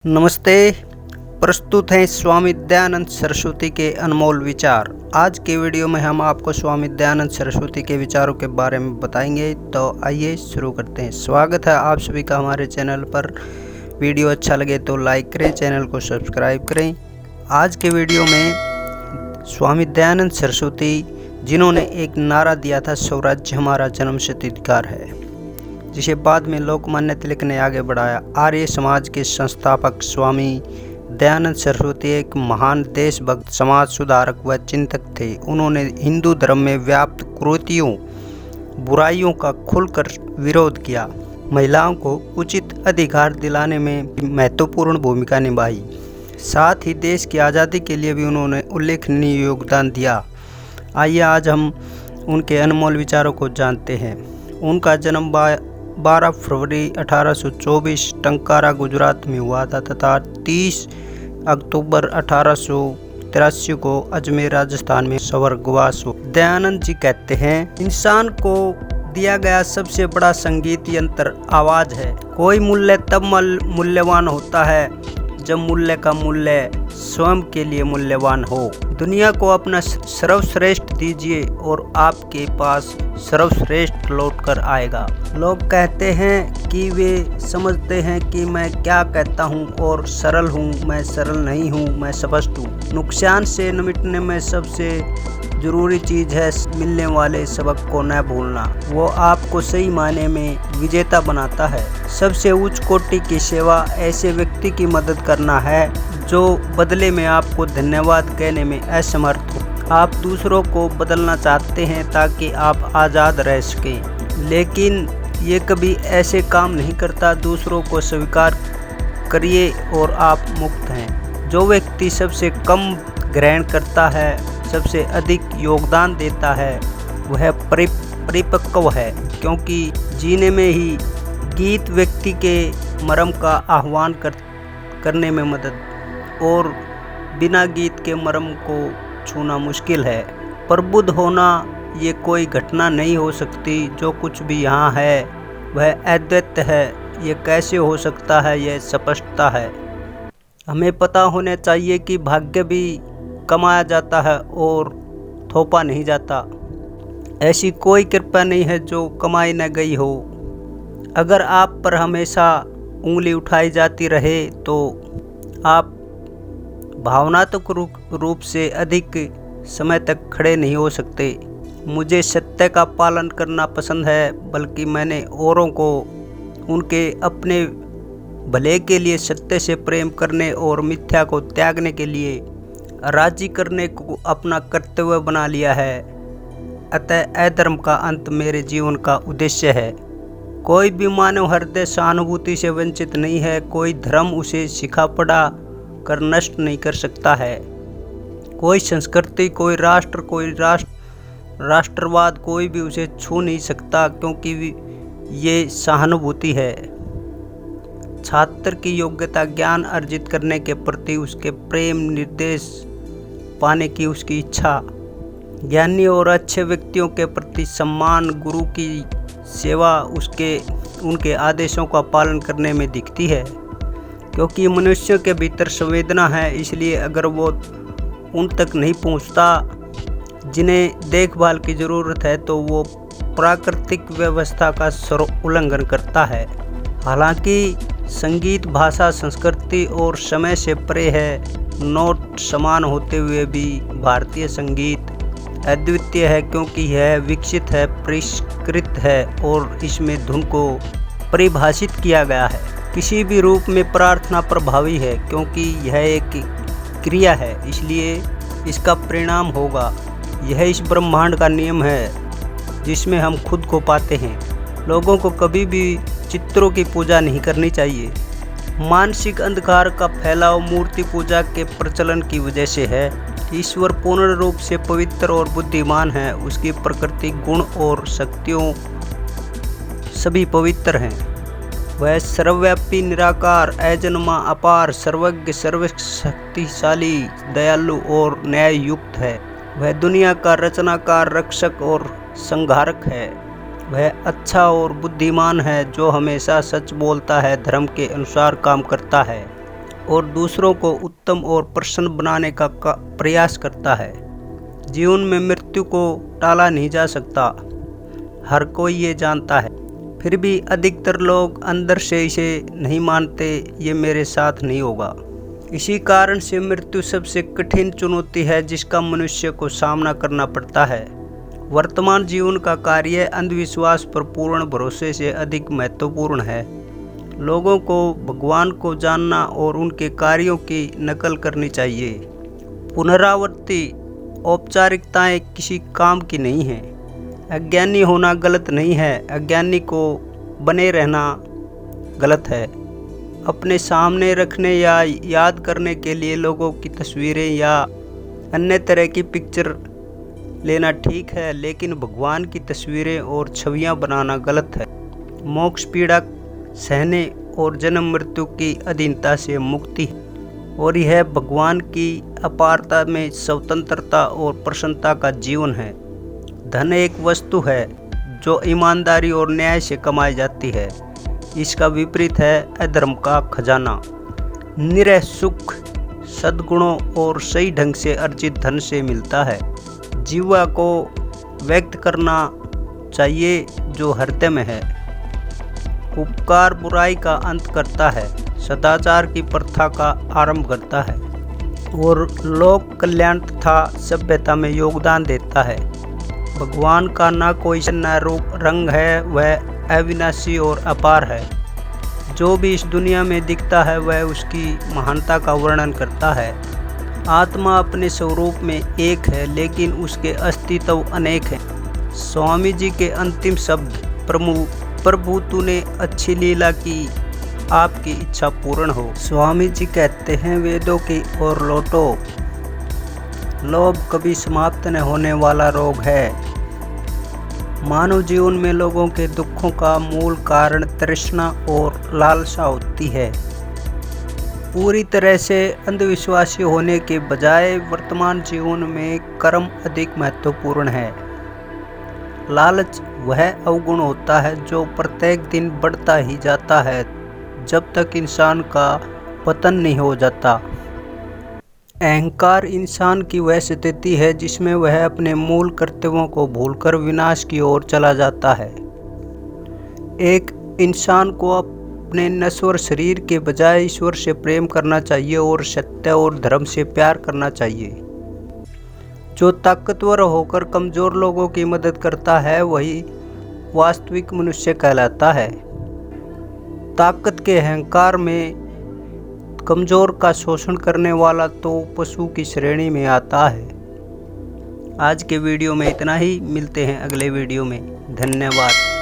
नमस्ते। प्रस्तुत हैं स्वामी दयानंद सरस्वती के अनमोल विचार। आज के वीडियो में हम आपको स्वामी दयानंद सरस्वती के विचारों के बारे में बताएंगे। तो आइए शुरू करते हैं। स्वागत है आप सभी का हमारे चैनल पर। वीडियो अच्छा लगे तो लाइक करें, चैनल को सब्सक्राइब करें। आज के वीडियो में स्वामी दयानंद सरस्वती जिन्होंने एक नारा दिया था, स्वराज्य हमारा जन्मसिद्ध अधिकार है, जिसे बाद में लोकमान्य तिलक ने आगे बढ़ाया। आर्य समाज के संस्थापक स्वामी दयानंद सरस्वती एक महान देशभक्त, समाज सुधारक व चिंतक थे। उन्होंने हिंदू धर्म में व्याप्त कुरीतियों, बुराइयों का खुलकर विरोध किया। महिलाओं को उचित अधिकार दिलाने में महत्वपूर्ण भूमिका निभाई। साथ ही देश की आज़ादी के लिए भी उन्होंने उल्लेखनीय योगदान दिया। आइए आज हम उनके अनमोल विचारों को जानते हैं। उनका जन्म 12 फरवरी 1824 टंकारा गुजरात में हुआ था तथा 30 अक्टूबर 1883 को अजमेर राजस्थान में स्वर्गवास हुआ। दयानंद जी कहते हैं, इंसान को दिया गया सबसे बड़ा संगीत यंत्र आवाज़ है। कोई मूल्य तब मूल्यवान होता है जब मूल्य का मूल्य स्वयं के लिए मूल्यवान हो। दुनिया को अपना सर्वश्रेष्ठ दीजिए और आपके पास सर्वश्रेष्ठ लौट कर आएगा। लोग कहते हैं कि वे समझते हैं कि मैं क्या कहता हूँ और सरल हूँ, मैं सरल नहीं हूँ, मैं स्पष्ट हूँ। नुकसान से निपटने में सबसे जरूरी चीज़ है मिलने वाले सबक को न भूलना। वो आपको सही मायने में विजेता बनाता है। सबसे उच्च कोटि की सेवा ऐसे व्यक्ति की मदद करना है जो बदले में आपको धन्यवाद कहने में असमर्थ हो। आप दूसरों को बदलना चाहते हैं ताकि आप आज़ाद रह सकें, लेकिन ये कभी ऐसे काम नहीं करता। दूसरों को स्वीकार करिए और आप मुक्त हैं। जो व्यक्ति सबसे कम ग्रहण करता है, सबसे अधिक योगदान देता है, वह परिपक्व है, क्योंकि जीने में ही गीत व्यक्ति के मर्म का आह्वान करने में मदद, और बिना गीत के मर्म को छूना मुश्किल है। प्रबुद्ध होना ये कोई घटना नहीं हो सकती। जो कुछ भी यहाँ है वह अद्वैत है। ये कैसे हो सकता है, यह स्पष्टता है। हमें पता होना चाहिए कि भाग्य भी कमाया जाता है और थोपा नहीं जाता। ऐसी कोई कृपा नहीं है जो कमाई न गई हो। अगर आप पर हमेशा उंगली उठाई जाती रहे तो आप भावनात्मक रूप से अधिक समय तक खड़े नहीं हो सकते। मुझे सत्य का पालन करना पसंद है, बल्कि मैंने औरों को उनके अपने भले के लिए सत्य से प्रेम करने और मिथ्या को त्यागने के लिए राजी करने को अपना कर्तव्य बना लिया है। अतः अधर्म का अंत मेरे जीवन का उद्देश्य है। कोई भी मानव हृदय सहानुभूति से वंचित नहीं है। कोई धर्म उसे सिखा पड़ा कर नष्ट नहीं कर सकता है। कोई संस्कृति, कोई राष्ट्र, कोई राष्ट्रवाद, कोई भी उसे छू नहीं सकता, क्योंकि ये सहानुभूति है। छात्र की योग्यता ज्ञान अर्जित करने के प्रति उसके प्रेम, निर्देश पाने की उसकी इच्छा, ज्ञानी और अच्छे व्यक्तियों के प्रति सम्मान, गुरु की सेवा उनके आदेशों का पालन करने में दिखती है। क्योंकि मनुष्य के भीतर संवेदना है, इसलिए अगर वो उन तक नहीं पहुंचता जिन्हें देखभाल की ज़रूरत है, तो वो प्राकृतिक व्यवस्था का उल्लंघन करता है। हालांकि संगीत भाषा, संस्कृति और समय से परे है। नोट समान होते हुए भी भारतीय संगीत अद्वितीय है, क्योंकि यह विकसित है, परिष्कृत है और इसमें धुन को परिभाषित किया गया है। किसी भी रूप में प्रार्थना प्रभावी है, क्योंकि यह एक क्रिया है, इसलिए इसका परिणाम होगा। यह इस ब्रह्मांड का नियम है जिसमें हम खुद को पाते हैं। लोगों को कभी भी चित्रों की पूजा नहीं करनी चाहिए। मानसिक अंधकार का फैलाव मूर्ति पूजा के प्रचलन की वजह से है। ईश्वर पूर्ण रूप से पवित्र और बुद्धिमान है। उसकी प्रकृति, गुण और शक्तियों सभी पवित्र हैं। वह सर्वव्यापी, निराकार, अजन्मा, अपार, सर्वज्ञ, सर्वशक्तिशाली, दयालु और न्याय युक्त है। वह दुनिया का रचनाकार, रक्षक और संहारक है। वह अच्छा और बुद्धिमान है, जो हमेशा सच बोलता है, धर्म के अनुसार काम करता है और दूसरों को उत्तम और प्रसन्न बनाने का प्रयास करता है। जीवन में मृत्यु को टाला नहीं जा सकता, हर कोई ये जानता है। फिर भी अधिकतर लोग अंदर से इसे नहीं मानते, ये मेरे साथ नहीं होगा। इसी कारण से मृत्यु सबसे कठिन चुनौती है जिसका मनुष्य को सामना करना पड़ता है। वर्तमान जीवन का कार्य अंधविश्वास पर पूर्ण भरोसे से अधिक महत्वपूर्ण है। लोगों को भगवान को जानना और उनके कार्यों की नकल करनी चाहिए। पुनरावृत्ति औपचारिकताएं किसी काम की नहीं है। अज्ञानी होना गलत नहीं है, अज्ञानी को बने रहना गलत है। अपने सामने रखने या याद करने के लिए लोगों की तस्वीरें या अन्य तरह की पिक्चर लेना ठीक है, लेकिन भगवान की तस्वीरें और छवियां बनाना गलत है। मोक्ष पीड़ा सहने और जन्म मृत्यु की अधीनता से मुक्ति, और यह भगवान की अपारता में स्वतंत्रता और प्रसन्नता का जीवन है। धन एक वस्तु है जो ईमानदारी और न्याय से कमाई जाती है। इसका विपरीत है अधर्म का खजाना। निरह सुख सद्गुणों और सही ढंग से अर्जित धन से मिलता है। जीवा को व्यक्त करना चाहिए जो हृदय में है। उपकार बुराई का अंत करता है, सदाचार की प्रथा का आरंभ करता है और लोक कल्याण तथा सभ्यता में योगदान देता है। भगवान का ना कोई न रूप रंग है, वह अविनाशी और अपार है। जो भी इस दुनिया में दिखता है वह उसकी महानता का वर्णन करता है। आत्मा अपने स्वरूप में एक है, लेकिन उसके अस्तित्व अनेक हैं। स्वामी जी के अंतिम शब्द, प्रभु तूने अच्छी लीला की, आपकी इच्छा पूर्ण हो। स्वामी जी कहते हैं, वेदों की ओर लौटो, लोभ कभी समाप्त न होने वाला रोग है। मानव जीवन में लोगों के दुखों का मूल कारण तृष्णा और लालसा होती है। पूरी तरह से अंधविश्वासी होने के बजाय वर्तमान जीवन में कर्म अधिक महत्वपूर्ण है। लालच वह अवगुण होता है जो प्रत्येक दिन बढ़ता ही जाता है जब तक इंसान का पतन नहीं हो जाता। अहंकार इंसान की वह स्थिति है जिसमें वह अपने मूल कर्तव्यों को भूलकर विनाश की ओर चला जाता है। एक इंसान को अपने नश्वर शरीर के बजाय ईश्वर से प्रेम करना चाहिए और सत्य और धर्म से प्यार करना चाहिए। जो ताकतवर होकर कमजोर लोगों की मदद करता है वही वास्तविक मनुष्य कहलाता है। ताकत के अहंकार में कमजोर का शोषण करने वाला तो पशु की श्रेणी में आता है। आज के वीडियो में इतना ही, मिलते हैं अगले वीडियो में। धन्यवाद।